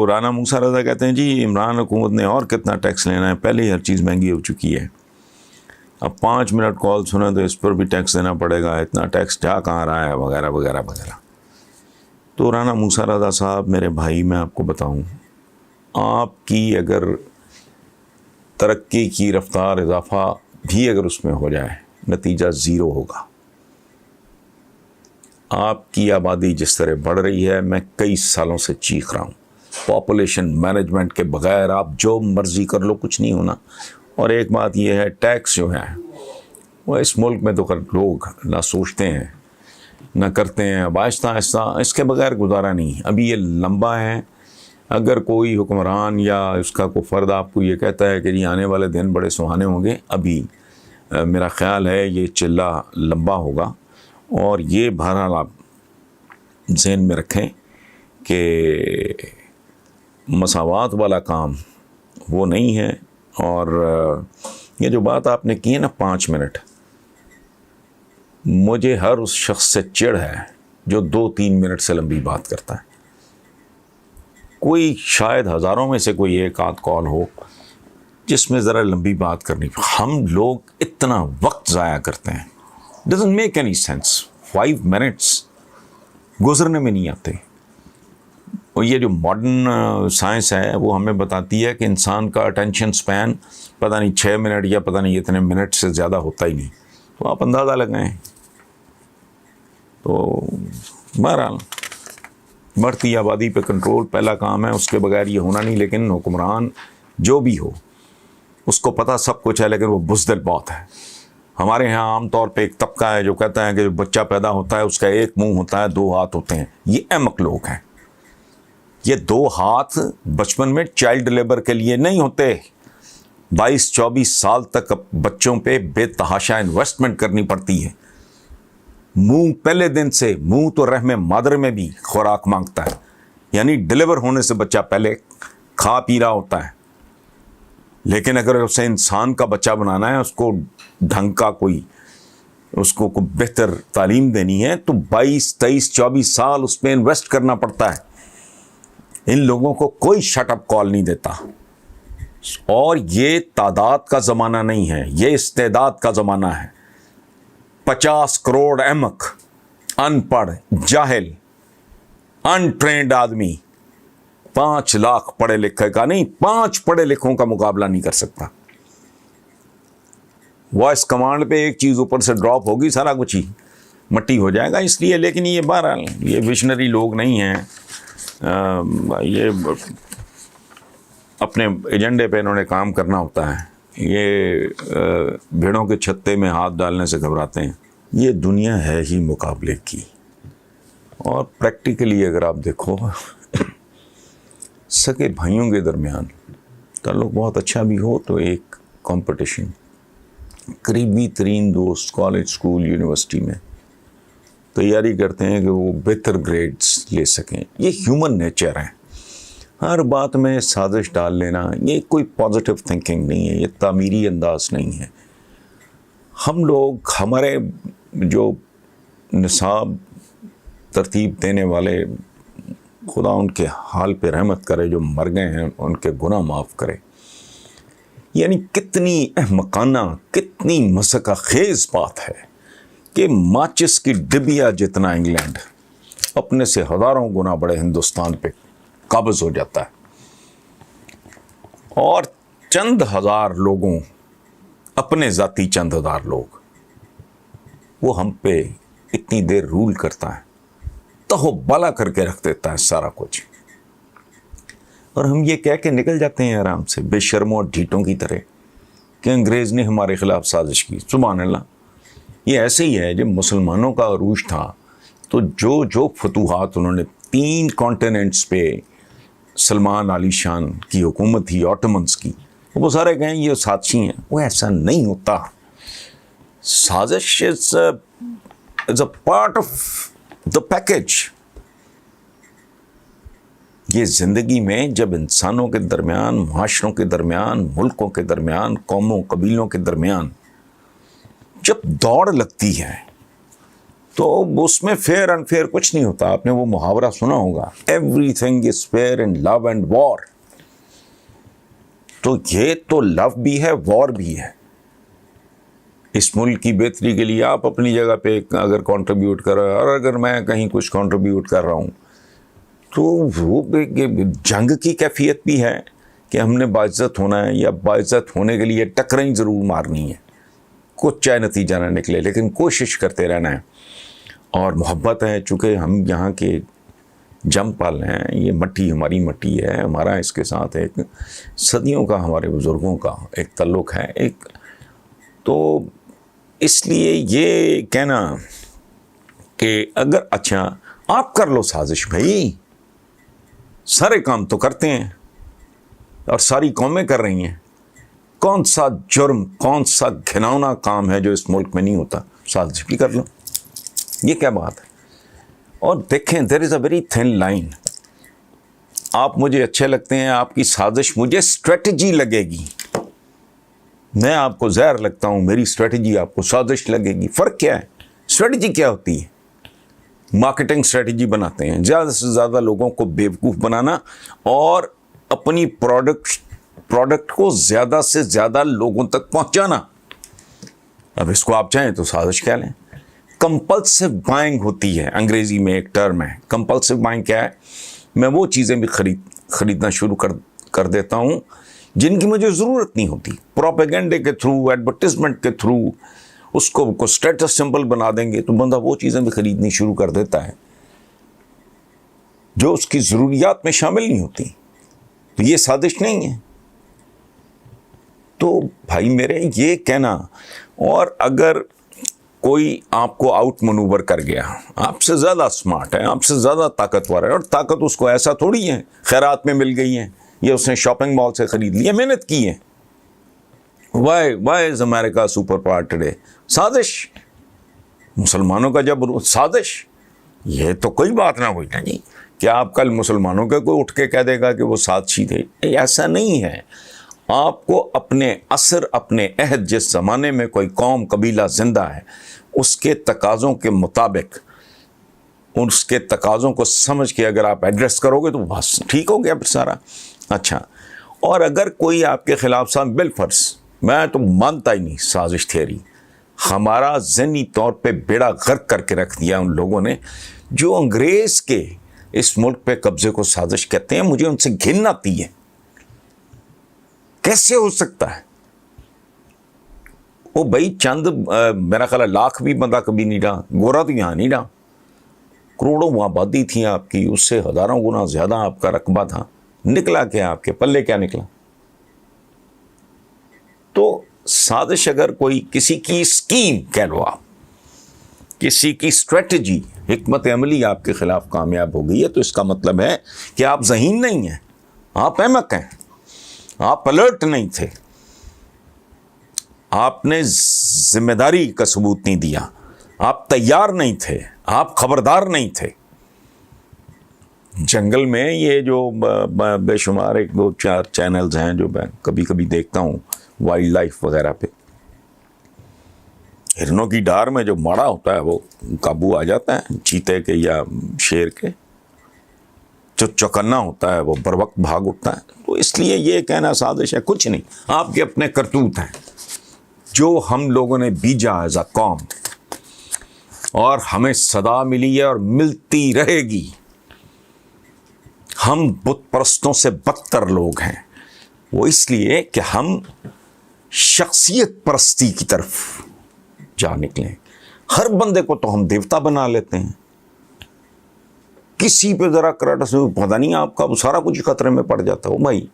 رانا موسیٰ رضا کہتے ہیں جی عمران حکومت نے اور کتنا ٹیکس لینا ہے، پہلے ہی ہر چیز مہنگی ہو چکی ہے، اب 5 منٹ کال سنیں تو اس پر بھی ٹیکس دینا پڑے گا، اتنا ٹیکس جا کہاں رہا ہے، وغیرہ وغیرہ وغیرہ۔ تو رانا موسیٰ رضا صاحب میرے بھائی، میں آپ کو بتاؤں، آپ کی اگر ترقی کی رفتار اضافہ بھی اگر اس میں ہو جائے، نتیجہ زیرو ہوگا۔ آپ کی آبادی جس طرح بڑھ رہی ہے، میں کئی سالوں سے چیخ رہا ہوں، پاپولیشن مینجمنٹ کے بغیر آپ جو مرضی کر لو کچھ نہیں ہونا۔ اور ایک بات یہ ہے، ٹیکس جو ہے وہ اس ملک میں تو لوگ نہ سوچتے ہیں نہ کرتے ہیں، اب آہستہ آہستہ اس کے بغیر گزارا نہیں۔ ابھی یہ لمبا ہے، اگر کوئی حکمران یا اس کا کوئی فرد آپ کو یہ کہتا ہے کہ جی آنے والے دن بڑے سہانے ہوں گے، ابھی میرا خیال ہے یہ چلہ لمبا ہوگا۔ اور یہ بہرحال آپ ذہن میں رکھیں کہ مساوات والا کام وہ نہیں ہے۔ اور یہ جو بات آپ نے کی ہے نا 5 منٹ، مجھے ہر اس شخص سے چڑ ہے جو 2-3 منٹ سے لمبی بات کرتا ہے۔ کوئی شاید ہزاروں میں سے کوئی ایک آدھ کال ہو جس میں ذرا لمبی بات کرنی، ہم لوگ اتنا وقت ضائع کرتے ہیں، doesn't make any sense. 5 minutes گزرنے میں نہیں آتے۔ اور یہ جو ماڈرن سائنس ہے وہ ہمیں بتاتی ہے کہ انسان کا اٹینشن سپین پتہ نہیں 6 منٹ یا پتہ نہیں اتنے منٹ سے زیادہ ہوتا ہی نہیں۔ تو آپ اندازہ لگائیں۔ تو بہرحال بڑھتی آبادی پہ کنٹرول پہلا کام ہے، اس کے بغیر یہ ہونا نہیں۔ لیکن حکمران جو بھی ہو اس کو پتہ سب کچھ ہے، لیکن وہ بزدل بہت ہے۔ ہمارے ہاں عام طور پہ ایک طبقہ ہے جو کہتا ہے کہ بچہ پیدا ہوتا ہے اس کا ایک منہ ہوتا ہے 2 ہاتھ ہوتے ہیں۔ یہ احمق لوگ ہیں۔ یہ 2 ہاتھ بچپن میں چائلڈ لیبر کے لیے نہیں ہوتے، 22-24 سال تک بچوں پہ بے تحاشا انویسٹمنٹ کرنی پڑتی ہے۔ منہ پہلے دن سے، منہ تو رحم مادر میں بھی خوراک مانگتا ہے، یعنی ڈلیور ہونے سے بچہ پہلے کھا پی رہا ہوتا ہے۔ لیکن اگر اسے انسان کا بچہ بنانا ہے، اس کو ڈھنگ کا اس کو بہتر تعلیم دینی ہے، تو 22-23-24 سال اس پہ انویسٹ کرنا پڑتا ہے۔ ان لوگوں کو کوئی شٹ اپ کال نہیں دیتا۔ اور یہ تعداد کا زمانہ نہیں ہے، یہ استعداد کا زمانہ ہے۔ 50 کروڑ احمق، ان پڑھ، جاہل، ان ٹرینڈ آدمی 5 لاکھ پڑھے لکھے کا نہیں، 5 پڑھے لکھوں کا مقابلہ نہیں کر سکتا۔ وائس کمانڈ پہ ایک چیز اوپر سے ڈراپ ہوگی، سارا کچھ ہی مٹی ہو جائے گا۔ اس لیے لیکن یہ بہرحال یہ ویژنری لوگ نہیں ہیں، یہ اپنے ایجنڈے پہ انہوں نے کام کرنا ہوتا ہے۔ یہ بھیڑوں کے چھتے میں ہاتھ ڈالنے سے گھبراتے ہیں۔ یہ دنیا ہے ہی مقابلے کی۔ اور پریکٹیکلی اگر آپ دیکھو، سگے بھائیوں کے درمیان تعلق بہت اچھا بھی ہو تو ایک کمپٹیشن، قریبی ترین دوست کالج، اسکول، یونیورسٹی میں تیاری کرتے ہیں کہ وہ بہتر گریڈز لے سکیں۔ یہ ہیومن نیچر ہے۔ ہر بات میں سازش ڈال لینا یہ کوئی پازیٹیو تھنکنگ نہیں ہے، یہ تعمیری انداز نہیں ہے۔ ہم لوگ، ہمارے جو نصاب ترتیب دینے والے، خدا ان کے حال پہ رحمت کرے، جو مر گئے ہیں ان کے گناہ معاف کرے، یعنی کتنی احمقانہ، کتنی مسخہ خیز بات ہے کہ ماچس کی ڈبیا جتنا انگلینڈ اپنے سے ہزاروں گنا بڑے ہندوستان پہ قابض ہو جاتا ہے، اور چند ہزار لوگوں، اپنے ذاتی چند ہزار لوگ، وہ ہم پہ اتنی دیر رول کرتا ہے، تہو بالا کر کے رکھ دیتا ہے سارا کچھ، اور ہم یہ کہہ کے نکل جاتے ہیں آرام سے بے شرموں اور ڈھیٹوں کی طرح کہ انگریز نے ہمارے خلاف سازش کی۔ سبحان اللہ۔ یہ ایسے ہی ہے، جب مسلمانوں کا عروج تھا تو جو فتوحات انہوں نے 3 کانٹیننٹس پہ، سلمان علی شان کی حکومت تھی، آٹومنس کی، وہ سارے کہیں یہ سازشی ہیں۔ وہ ایسا نہیں ہوتا۔ سازش is a part of the package. یہ زندگی میں جب انسانوں کے درمیان، معاشروں کے درمیان، ملکوں کے درمیان، قوموں قبیلوں کے درمیان جب دوڑ لگتی ہے تو اس میں فیئر انفیئر کچھ نہیں ہوتا. آپ نے وہ محاورہ سنا ہوگا, everything is fair in love and war. تو یہ تو لو بھی ہے, وار بھی ہے. اس ملک کی بہتری کے لیے آپ اپنی جگہ پہ اگر کنٹریبیوٹ کر رہے ہیں, اور اگر میں کہیں کچھ کنٹریبیوٹ کر رہا ہوں, تو وہ جنگ کی کیفیت بھی ہے کہ ہم نے باعزت ہونا ہے, یا باعزت ہونے کے لیے ٹکریں ضرور مارنی ہے, کچھ چاہے نتیجہ نہ نکلے, لیکن کوشش کرتے رہنا ہے. اور محبت ہے, چونکہ ہم یہاں کے جم پل ہیں, یہ مٹی ہماری مٹی ہے, ہمارا اس کے ساتھ ایک صدیوں کا, ہمارے بزرگوں کا ایک تعلق ہے ایک. تو اس لیے یہ کہنا کہ اگر اچھا آپ کر لو سازش, بھائی سارے کام تو کرتے ہیں اور ساری قومیں کر رہی ہیں, کون سا جرم, کون سا گھناؤنا کام ہے جو اس ملک میں نہیں ہوتا؟ سازش بھی کر لو, یہ کیا بات ہے؟ اور دیکھیں, دیر از اے ویری تھن لائن. آپ مجھے اچھے لگتے ہیں, آپ کی سازش مجھے اسٹریٹجی لگے گی, میں آپ کو زہر لگتا ہوں, میری اسٹریٹجی آپ کو سازش لگے گی. فرق کیا ہے؟ اسٹریٹجی کیا ہوتی ہے؟ مارکیٹنگ اسٹریٹجی بناتے ہیں, زیادہ سے زیادہ لوگوں کو بیوقوف بنانا اور اپنی پروڈکٹ کو زیادہ سے زیادہ لوگوں تک پہنچانا. اب اس کو آپ چاہیں تو سازش کہہ لیں. کمپلسو بائنگ ہوتی ہے, انگریزی میں ایک ٹرم ہے. کمپلسو بائنگ کیا ہے؟ میں وہ چیزیں بھی خریدنا شروع کر دیتا ہوں جن کی مجھے ضرورت نہیں ہوتی. پروپیگنڈے کے تھرو, ایڈورٹیزمنٹ کے تھرو اس کو اسٹیٹس سمبل بنا دیں گے, تو بندہ وہ چیزیں بھی خریدنی شروع کر دیتا ہے جو اس کی ضروریات میں شامل نہیں ہوتی. تو یہ سازش نہیں ہے. تو بھائی میرے یہ کہنا, اور اگر کوئی آپ کو آؤٹ منوور کر گیا, آپ سے زیادہ اسمارٹ ہے, آپ سے زیادہ طاقتور ہے, اور طاقت اس کو ایسا تھوڑی ہے خیرات میں مل گئی ہے, یہ اس نے شاپنگ مال سے خرید لی ہے, محنت کی ہے. وائی از امریکہ سپر پاور ٹوڈے؟ سازش. مسلمانوں کا جب سازش, یہ تو کوئی بات نہ ہوئی نا جی, کیا آپ کل مسلمانوں کا کوئی اٹھ کے کہہ دے گا کہ وہ سازشی تھے؟ ایسا نہیں ہے. آپ کو اپنے عصر, اپنے عہد, جس زمانے میں کوئی قوم قبیلہ زندہ ہے, اس کے تقاضوں کے مطابق, اس کے تقاضوں کو سمجھ کے اگر آپ ایڈریس کرو گے تو بس ٹھیک ہو گیا پھر سارا. اچھا, اور اگر کوئی آپ کے خلاف صاحب, بالفرض میں تو مانتا ہی نہیں سازش تھیوری, ہمارا ذہنی طور پہ بیڑا غرق کر کے رکھ دیا ان لوگوں نے جو انگریز کے اس ملک پہ قبضے کو سازش کہتے ہیں. مجھے ان سے گھن آتی ہے. کیسے ہو سکتا ہے؟ وہ بھائی چند, میرا خیال ہے لاکھ بھی بندہ کبھی نہیں رہا, گورا تو یہاں نہیں رہا, کروڑوں آبادی تھی آپ کی, اس سے ہزاروں گنا زیادہ آپ کا رقبہ تھا. نکلا کیا آپ کے پلے, کیا نکلا؟ تو سازش اگر کوئی کسی کی اسکیم کہہ لو, آپ کسی کی اسٹریٹجی, حکمت عملی آپ کے خلاف کامیاب ہو گئی ہے, تو اس کا مطلب ہے کہ آپ ذہین نہیں ہیں, آپ احمق ہیں, آپ الرٹ نہیں تھے, آپ نے ذمہ داری کا ثبوت نہیں دیا, آپ تیار نہیں تھے, آپ خبردار نہیں تھے. جنگل میں یہ جو بے شمار 1-2-4 چینلز ہیں جو میں کبھی کبھی دیکھتا ہوں وائلڈ لائف وغیرہ پہ, ہرنوں کی ڈار میں جو ماڑا ہوتا ہے وہ قابو آ جاتا ہے چیتے کے یا شیر کے, جو چوکنا ہوتا ہے وہ بر وقت بھاگ اٹھتا ہے. تو اس لیے یہ کہنا سازش ہے, کچھ نہیں. آپ کے اپنے کرتوت ہیں جو ہم لوگوں نے بیجا ایز اے قوم, اور ہمیں صدا ملی ہے اور ملتی رہے گی. ہم بت پرستوں سے بدتر لوگ ہیں, وہ اس لیے کہ ہم شخصیت پرستی کی طرف جا نکلے. ہر بندے کو تو ہم دیوتا بنا لیتے ہیں, کسی پہ ذرا کراٹس میں پتہ نہیں آپ کا وہ سارا کچھ خطرے میں پڑ جاتا ہے. بھائی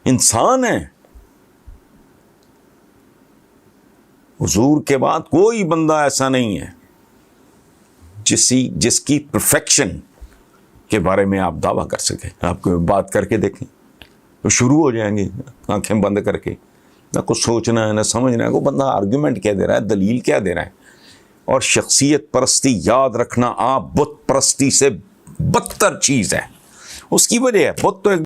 انسان ہے, حضور کے بعد کوئی بندہ ایسا نہیں ہے جس کی پرفیکشن کے بارے میں آپ دعویٰ کر سکیں. آپ کو بات کر کے دیکھیں تو شروع ہو جائیں گے آنکھیں بند کر کے, نہ کچھ سوچنا ہے نہ سمجھنا ہے. وہ بندہ آرگیومنٹ کیا دے رہا ہے, دلیل کیا دے رہا ہے. اور شخصیت پرستی, یاد رکھنا آپ بت پرستی سے بدتر چیز ہے. اس کی وجہ ہے بت تو ایک